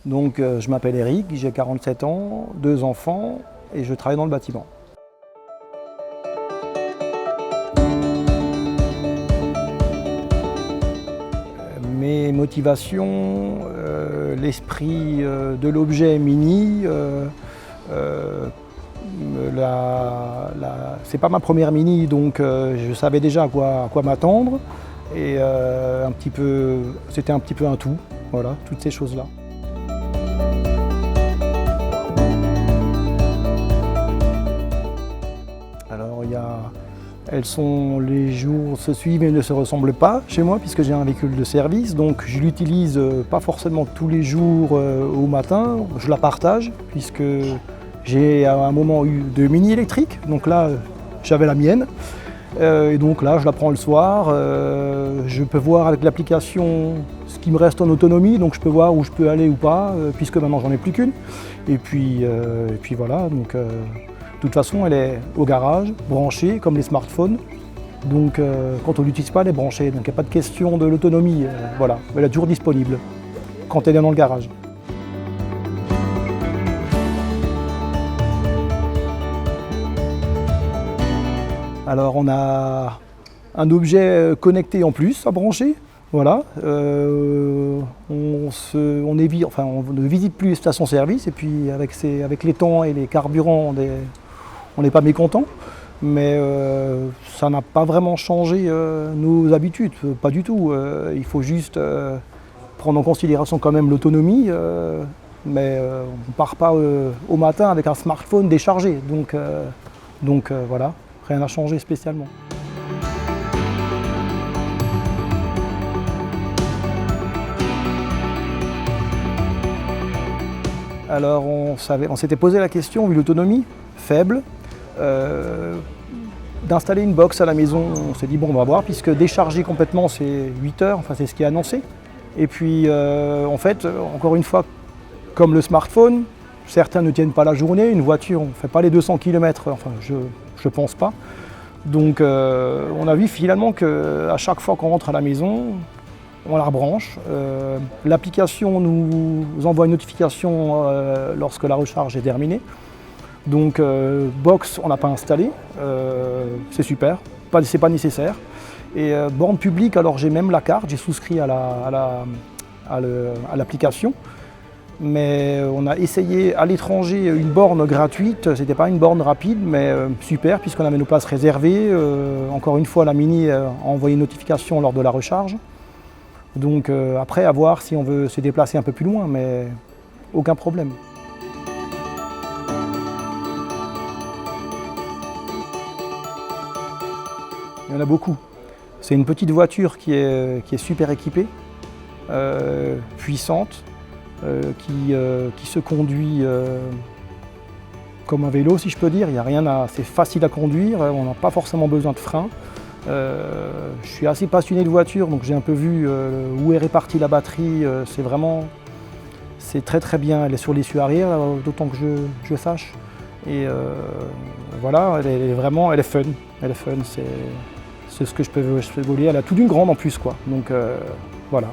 Donc je m'appelle Eric, j'ai 47 ans, 2 enfants et je travaille dans le bâtiment. Mes motivations, l'esprit de l'objet Mini, c'est pas ma première Mini, donc je savais déjà à quoi m'attendre et c'était un petit peu un tout, voilà, toutes ces choses-là. Alors les jours se suivent et ne se ressemblent pas chez moi puisque j'ai un véhicule de service, donc je l'utilise pas forcément tous les jours au matin, je la partage puisque j'ai à un moment eu de Mini électriques, donc là j'avais la mienne et donc là je la prends le soir, je peux voir avec l'application ce qui me reste en autonomie, donc je peux voir où je peux aller ou pas puisque maintenant j'en ai plus qu'une et puis voilà. Donc, de toute façon, elle est au garage, branchée, comme les smartphones. Donc, quand on ne l'utilise pas, elle est branchée. Donc, il n'y a pas de question de l'autonomie. Voilà, elle est toujours disponible quand elle est dans le garage. Alors, on a un objet connecté en plus à brancher. Voilà. On ne visite plus les stations-service. Et puis, avec les temps et les carburants, on n'est pas mécontent, mais ça n'a pas vraiment changé nos habitudes, pas du tout. Il faut juste prendre en considération quand même l'autonomie, mais on ne part pas au matin avec un smartphone déchargé, donc voilà, rien n'a changé spécialement. Alors on s'était posé la question, vu l'autonomie faible, d'installer une box à la maison. On s'est dit bon, on va voir, puisque décharger complètement c'est 8 heures, enfin c'est ce qui est annoncé. Et puis en fait, encore une fois, comme le smartphone, certains ne tiennent pas la journée, une voiture on ne fait pas les 200 km, enfin je pense pas. Donc on a vu finalement qu'à chaque fois qu'on rentre à la maison, on la rebranche. L'application nous envoie une notification lorsque la recharge est terminée. Donc box, on n'a pas installé, c'est super, c'est pas nécessaire. Et borne publique, alors j'ai même la carte, j'ai souscrit à l'application. Mais on a essayé à l'étranger une borne gratuite, c'était pas une borne rapide, mais super, puisqu'on avait nos places réservées. Encore une fois, la Mini a envoyé une notification lors de la recharge. Donc après, à voir si on veut se déplacer un peu plus loin, mais aucun problème. Il y en a beaucoup. C'est une petite voiture qui est super équipée, puissante, qui se conduit comme un vélo, si je peux dire. C'est facile à conduire, on n'a pas forcément besoin de frein. Je suis assez passionné de voiture, donc j'ai un peu vu où est répartie la batterie. C'est très très bien. Elle est sur l'essieu arrière, d'autant que je sache. Et voilà, elle est fun. Elle est fun. C'est ce que je peux voler. Elle a tout d'une grande en plus, quoi. Donc voilà.